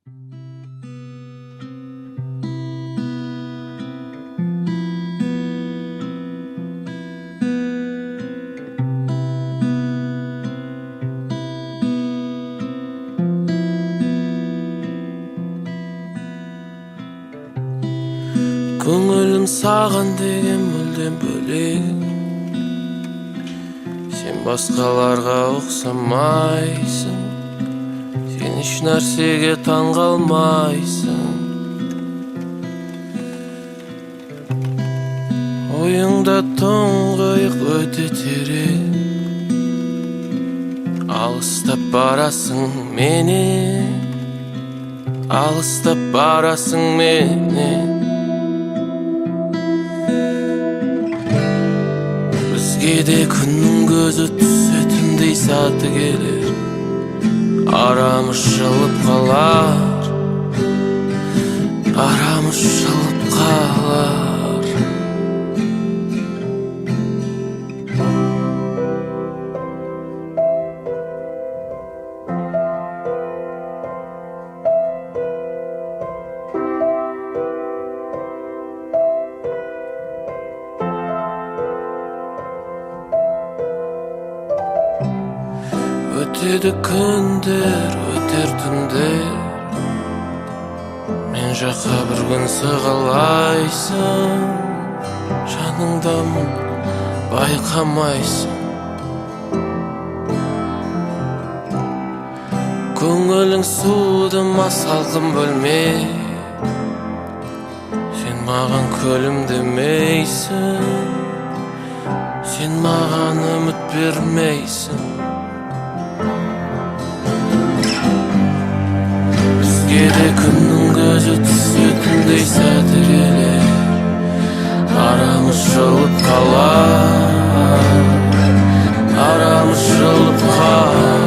Көңілім саған деген мүлдем бөлек. Сен басқаларға ұқсамайсың, сен еш нәрсеге таңғалмайсың. Ойыңда тұңғиық өте терең, алыстап барасың менен, алыстап барасың менен. Бізге күннің көзі түсетіндей саты келер, арамыз жылып қалар, арамыз жылып қалар. Өтеді күндер, өтер түндер, мен жаққа бір күн сығалайсың, жаныңдамын байқамайсың. Көңілің суды ма салқын бөлме, сен маған күлімдемейсің, сен маған үміт бермейсің. Бізге күннің көзі түсетіндей сәті келер, арамыз жылып қалар, арамыз жылып қалар.